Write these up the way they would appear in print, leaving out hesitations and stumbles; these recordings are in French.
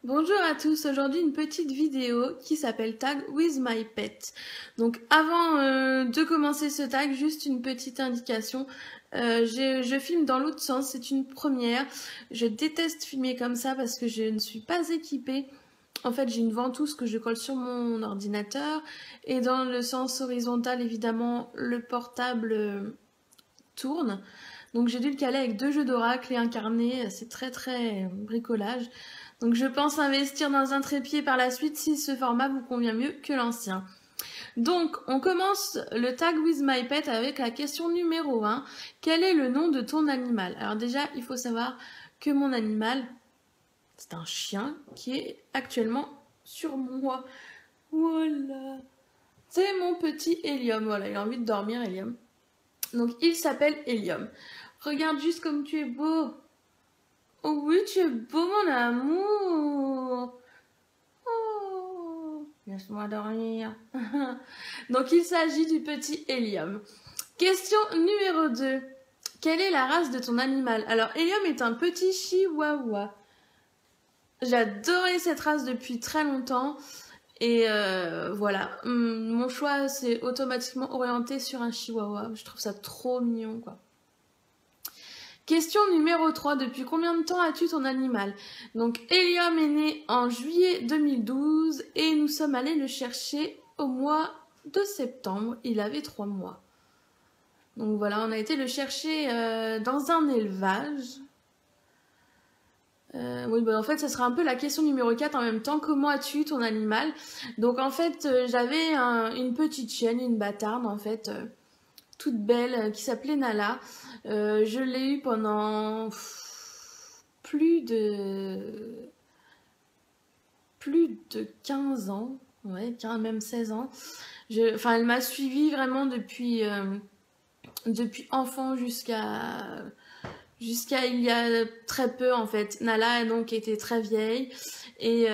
Bonjour à tous, aujourd'hui une petite vidéo qui s'appelle Tag with my pet. Donc avant de commencer ce tag, juste une petite indication, je filme dans l'autre sens, c'est une première. Je déteste filmer comme ça parce que je ne suis pas équipée. En fait j'ai une ventouse que je colle sur mon ordinateur et dans le sens horizontal évidemment le portable tourne. Donc j'ai dû le caler avec 2 jeux d'oracle et un carnet, c'est très bricolage. Donc je pense investir dans un trépied par la suite si ce format vous convient mieux que l'ancien. Donc on commence le tag with my pet avec la question numéro 1. Quel est le nom de ton animal? Alors déjà il faut savoir que mon animal, c'est un chien qui est actuellement sur moi. Voilà. C'est mon petit Hélium. Voilà, il a envie de dormir Hélium. Donc il s'appelle Hélium. Regarde juste comme tu es beau. Oh oui, tu es beau mon amour. Oh, laisse-moi dormir. Donc il s'agit du petit Hélium. Question numéro 2. Quelle est la race de ton animal? Alors Hélium est un petit chihuahua. J'adorais cette race depuis très longtemps. Et voilà, mon choix s'est automatiquement orienté sur un chihuahua. Je trouve ça trop mignon quoi. Question numéro 3. Depuis combien de temps as-tu ton animal? Donc Hélium est né en juillet 2012 et nous sommes allés le chercher au mois de septembre. Il avait 3 mois. Donc voilà, on a été le chercher dans un élevage. Oui, bah en fait, ça sera un peu la question numéro 4 en même temps. Comment as-tu ton animal? Donc en fait, j'avais une petite chienne, une bâtarde en fait, toute belle, qui s'appelait Nala. Je l'ai eue pendant plus de 15 ans, ouais, même 16 ans. Enfin, elle m'a suivie vraiment depuis enfant jusqu'à il y a très peu en fait. Nala a donc été très vieille et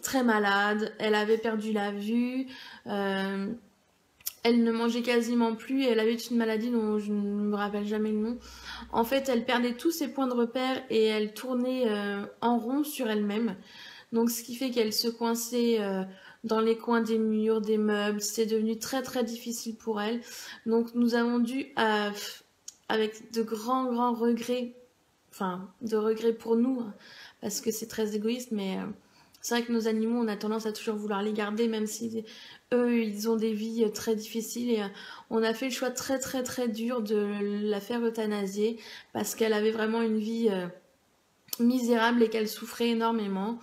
très malade. Elle avait perdu la vue. Elle ne mangeait quasiment plus et elle avait une maladie dont je ne me rappelle jamais le nom. En fait, elle perdait tous ses points de repère et elle tournait en rond sur elle-même. Donc, ce qui fait qu'elle se coinçait dans les coins des murs, des meubles. C'est devenu très difficile pour elle. Donc, nous avons dû, avec de grands regrets, enfin, de regrets pour nous, parce que c'est très égoïste, mais c'est vrai que nos animaux, on a tendance à toujours vouloir les garder, même si eux, ils ont des vies très difficiles. Et on a fait le choix très dur de la faire euthanasier, parce qu'elle avait vraiment une vie misérable et qu'elle souffrait énormément.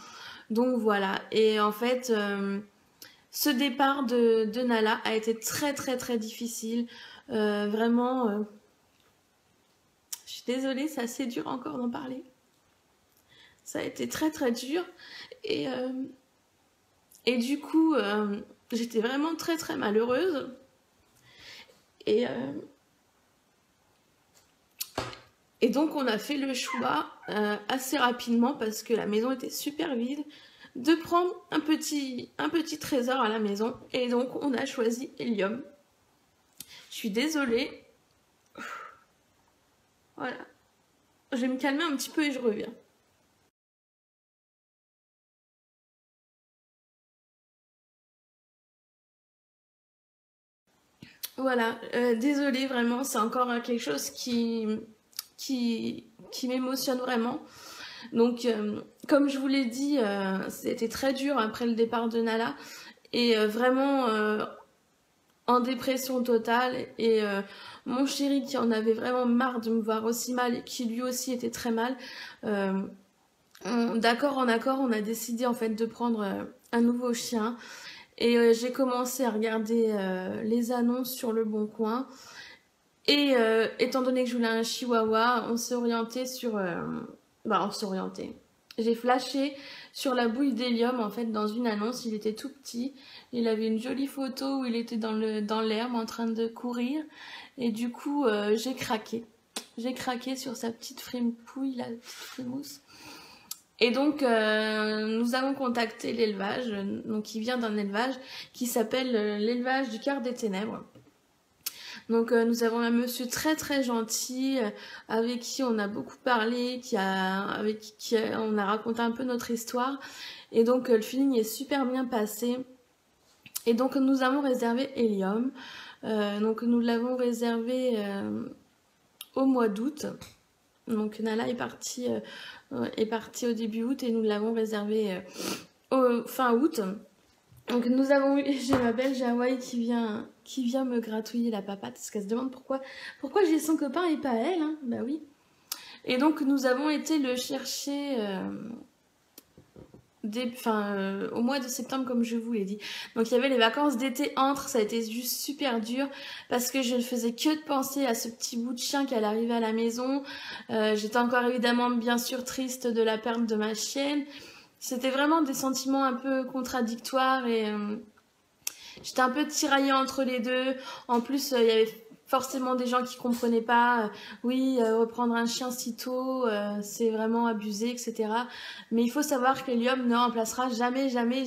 Donc voilà, et en fait, ce départ de Nala a été très difficile. Vraiment, je suis désolée, c'est assez dur encore d'en parler. Ça a été très dur. Et du coup, j'étais vraiment très malheureuse. Et donc on a fait le choix assez rapidement, parce que la maison était super vide, de prendre un petit trésor à la maison. Et donc on a choisi Hélium. Je suis désolée. Voilà. Je vais me calmer un petit peu et je reviens. Voilà, désolée vraiment, c'est encore quelque chose qui m'émotionne vraiment. Donc, comme je vous l'ai dit, c'était très dur après le départ de Nala. Et vraiment en dépression totale. Et mon chéri qui en avait vraiment marre de me voir aussi mal et qui lui aussi était très mal, d'accord en accord, on a décidé en fait de prendre un nouveau chien. Et j'ai commencé à regarder les annonces sur Le Bon Coin. Et étant donné que je voulais un chihuahua, on s'est orienté sur... on s'est orienté. J'ai flashé sur la bouille d'Hélium en fait dans une annonce. Il était tout petit. Il avait une jolie photo où il était dans l'herbe en train de courir. Et du coup, j'ai craqué. J'ai craqué sur sa petite frimouille, la petite frimousse. Et donc, nous avons contacté l'élevage, donc il vient d'un élevage qui s'appelle l'élevage du Quart des Ténèbres. Donc nous avons un monsieur très très gentil avec qui on a beaucoup parlé, on a raconté un peu notre histoire. Et donc le feeling est super bien passé. Et donc nous avons réservé Helium. Donc nous l'avons réservé au mois d'août. Donc Nala est partie au début août et nous l'avons réservé au fin août. Donc nous avons eu, j'ai ma belle Jawai qui vient me gratouiller la papate parce qu'elle se demande pourquoi j'ai son copain et pas elle, hein. Bah oui. Et donc nous avons été le chercher au mois de septembre comme je vous l'ai dit. Donc il y avait les vacances d'été entre, ça a été juste super dur parce que je ne faisais que de penser à ce petit bout de chien qui allait arriver à la maison. J'étais encore évidemment bien sûr triste de la perte de ma chienne. C'était vraiment des sentiments un peu contradictoires et j'étais un peu tiraillée entre les deux. En plus, il y avait forcément des gens qui comprenaient pas. Oui, reprendre un chien si tôt, c'est vraiment abusé, etc. Mais il faut savoir qu'Helium ne remplacera jamais, jamais.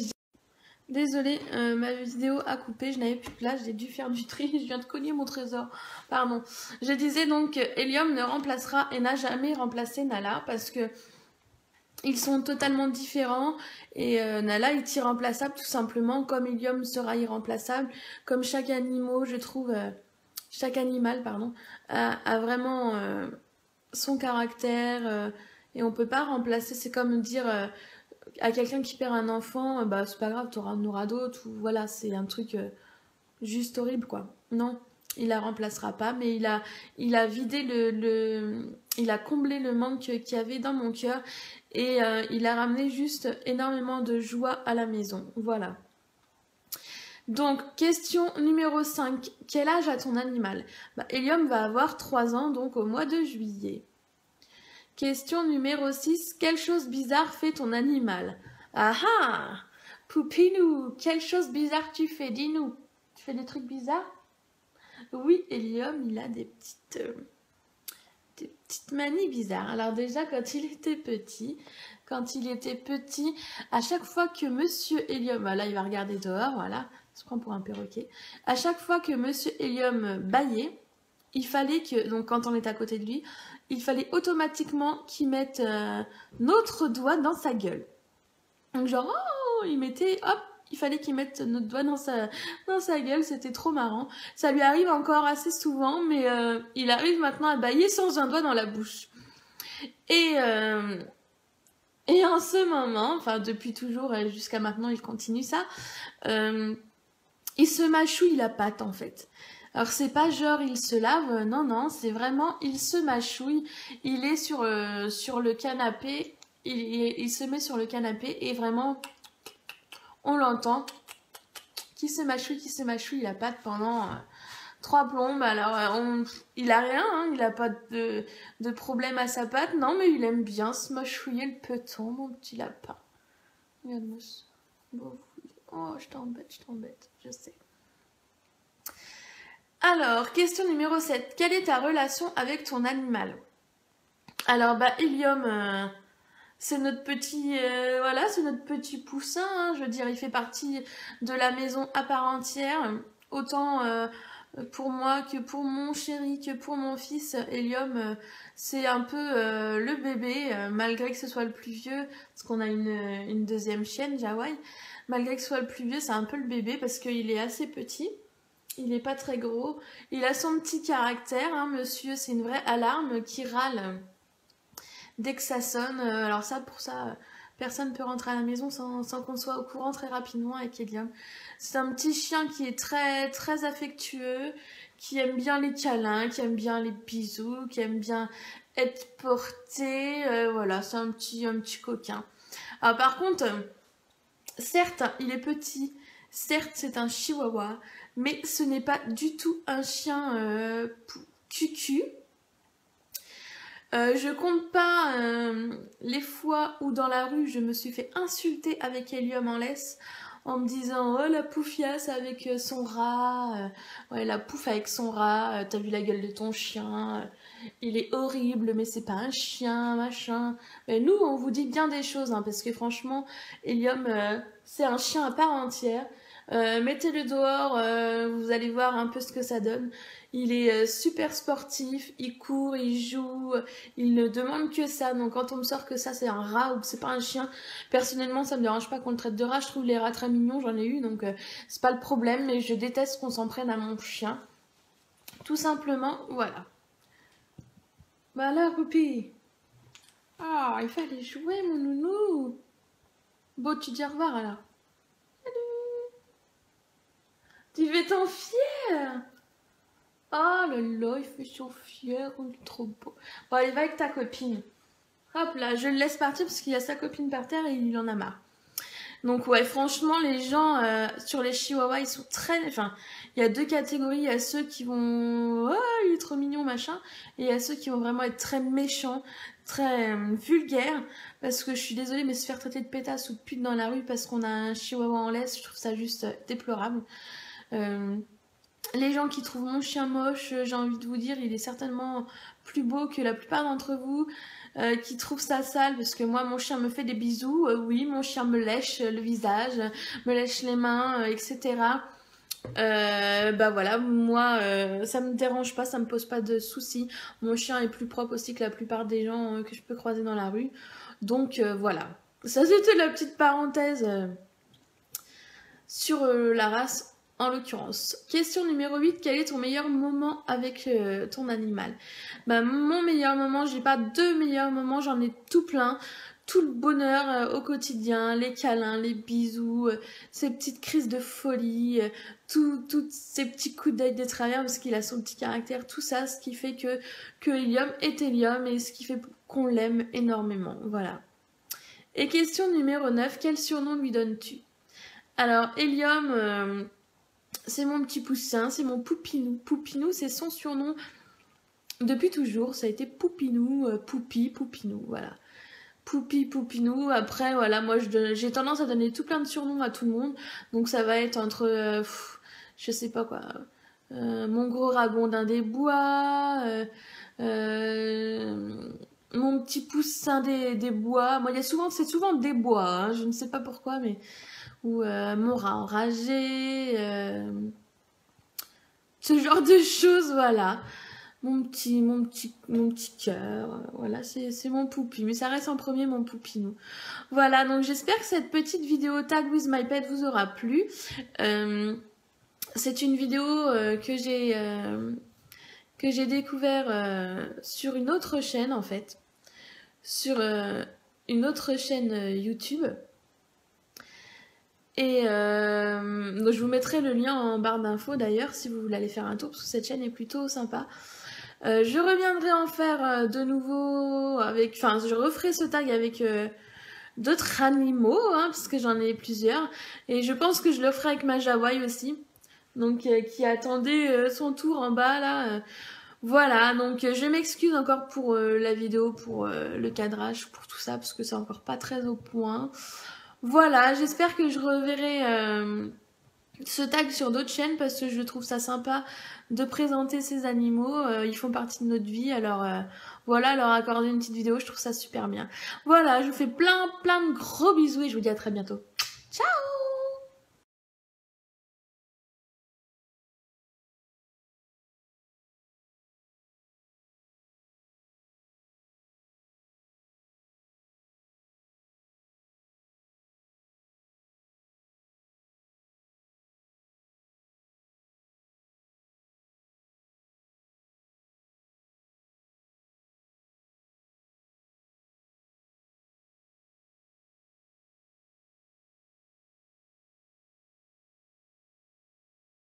Désolée, ma vidéo a coupé, je n'avais plus de place, j'ai dû faire du tri, je viens de cogner mon trésor. Pardon. Je disais donc Helium ne remplacera et n'a jamais remplacé Nala parce que ils sont totalement différents et Nala est irremplaçable tout simplement comme Helium sera irremplaçable. Comme chaque animal, je trouve, a vraiment son caractère et on peut pas remplacer. C'est comme dire à quelqu'un qui perd un enfant, bah c'est pas grave, en auras d'autres ou voilà, c'est un truc juste horrible quoi. Non, il la remplacera pas, mais il a vidé il a comblé le manque qu'il y avait dans mon cœur et il a ramené juste énormément de joie à la maison. Voilà. Donc, question numéro 5. Quel âge a ton animal? Helium va avoir 3 ans, donc au mois de juillet. Question numéro 6. Quelle chose bizarre fait ton animal? Ah ah! Poupinou, quelle chose bizarre tu fais? Dis-nous. Tu fais des trucs bizarres? Oui, Helium, il a des petites manies bizarres. Alors déjà, quand il était petit, à chaque fois que Monsieur Helium, là il va regarder dehors, voilà, il se prend pour un perroquet. À chaque fois que Monsieur Helium bâillait, il fallait que, donc quand on est à côté de lui, il fallait automatiquement qu'il mette notre doigt dans sa gueule. Donc genre, oh, il fallait qu'il mette notre doigt dans sa gueule, c'était trop marrant. Ça lui arrive encore assez souvent, mais il arrive maintenant à bâiller sans un doigt dans la bouche. Et en ce moment, enfin depuis toujours jusqu'à maintenant, il continue ça, il se mâchouille la patte en fait. Alors c'est pas genre il se lave, non, c'est vraiment il se mâchouille, il est sur le canapé, il se met sur le canapé et vraiment on l'entend qui se mâchouille la patte pendant 3 plombes. Alors il a rien, hein, il a pas de problème à sa patte, non mais il aime bien se mâchouiller le peton, mon petit lapin. Regarde-moi ça. Oh, je t'embête, je sais. Alors, question numéro 7. Quelle est ta relation avec ton animal? Alors, Helium, c'est notre petit, c'est notre petit poussin, hein, je veux dire, il fait partie de la maison à part entière. Autant pour moi que pour mon chéri, que pour mon fils, Helium, c'est un peu le bébé, malgré que ce soit le plus vieux, parce qu'on a une deuxième chienne, Jawai. Malgré que ce soit le plus vieux, c'est un peu le bébé parce qu'il est assez petit. Il n'est pas très gros. Il a son petit caractère, hein, monsieur. C'est une vraie alarme qui râle dès que ça sonne. Alors pour ça, personne ne peut rentrer à la maison sans qu'on soit au courant très rapidement avec Helium. C'est un petit chien qui est très, très affectueux, qui aime bien les câlins, qui aime bien les bisous, qui aime bien être porté. Voilà, c'est un petit coquin. Alors par contre, certes, il est petit. Certes, c'est un chihuahua, mais ce n'est pas du tout un chien cucu. Je compte pas les fois où dans la rue je me suis fait insulter avec Helium en laisse en me disant oh la poufiasse avec son rat, ouais la pouffe avec son rat, t'as vu la gueule de ton chien, il est horrible mais c'est pas un chien machin. Mais nous on vous dit bien des choses hein, parce que franchement Helium c'est un chien à part entière. Mettez-le dehors, vous allez voir un peu ce que ça donne. Il est super sportif, il court, il joue, il ne demande que ça. Donc quand on me sort que ça c'est un rat ou que c'est pas un chien, personnellement ça me dérange pas qu'on le traite de rat. Je trouve les rats très mignons, j'en ai eu, donc c'est pas le problème. Mais je déteste qu'on s'en prenne à mon chien. Tout simplement, voilà. Bah là, Rupi. Ah, il fallait jouer, mon nounou. Bon, tu dis au revoir alors. Salut. Tu fais ton fier. Oh là là, il fait son fier, il est trop beau. Bon, allez, va avec ta copine. Hop là, je le laisse partir parce qu'il y a sa copine par terre et il en a marre. Donc ouais, franchement, les gens sur les chihuahuas, ils sont très... Enfin, il y a deux catégories. Il y a ceux qui vont... Oh, il est trop mignon, machin. Et il y a ceux qui vont vraiment être très méchants, très vulgaires. Parce que je suis désolée, mais se faire traiter de pétasse ou de pute dans la rue parce qu'on a un chihuahua en laisse, je trouve ça juste déplorable. Les gens qui trouvent mon chien moche, j'ai envie de vous dire, il est certainement plus beau que la plupart d'entre vous. Qui trouvent ça sale parce que moi mon chien me fait des bisous, oui mon chien me lèche le visage, me lèche les mains, etc. Bah voilà, moi ça me dérange pas, ça me pose pas de soucis. Mon chien est plus propre aussi que la plupart des gens que je peux croiser dans la rue. Donc voilà, ça c'était la petite parenthèse sur la race en l'occurrence. Question numéro 8, quel est ton meilleur moment avec ton animal? Bah, mon meilleur moment, j'ai pas deux meilleurs moments, j'en ai tout plein. Tout le bonheur au quotidien, les câlins, les bisous, ces petites crises de folie, tous ces petits coups d'œil de travers parce qu'il a son petit caractère, tout ça, ce qui fait que Helium est Helium et ce qui fait qu'on l'aime énormément. Voilà. Et question numéro 9, quel surnom lui donnes-tu? Alors, Helium... c'est mon petit poussin, c'est mon Poupinou. Poupinou, c'est son surnom depuis toujours. Ça a été Poupinou, Poupi, Poupinou, voilà. Poupi, Poupinou. Après, voilà, moi j'ai tendance à donner tout plein de surnoms à tout le monde. Donc ça va être entre, je sais pas quoi, mon gros ragondin des bois, mon petit poussin des bois. Moi, c'est souvent des bois, hein, je ne sais pas pourquoi, mais... Ou mon rat enragé, ce genre de choses, voilà. Mon petit cœur, voilà, c'est mon poupi, mais ça reste en premier mon poupinou. Voilà, donc j'espère que cette petite vidéo Tag with my pet vous aura plu. C'est une vidéo que j'ai découvert sur une autre chaîne en fait, sur une autre chaîne YouTube. Et donc je vous mettrai le lien en barre d'infos d'ailleurs si vous voulez aller faire un tour parce que cette chaîne est plutôt sympa. Je reviendrai en faire de nouveau avec, enfin je referai ce tag avec d'autres animaux hein, parce que j'en ai plusieurs et je pense que je le ferai avec ma Jawai aussi, donc qui attendait son tour en bas là. Voilà, donc je m'excuse encore pour la vidéo, pour le cadrage, pour tout ça parce que c'est encore pas très au point. Voilà, j'espère que je reverrai ce tag sur d'autres chaînes parce que je trouve ça sympa de présenter ces animaux. Ils font partie de notre vie, alors voilà, leur accorder une petite vidéo, je trouve ça super bien. Voilà, je vous fais plein de gros bisous et je vous dis à très bientôt. Ciao!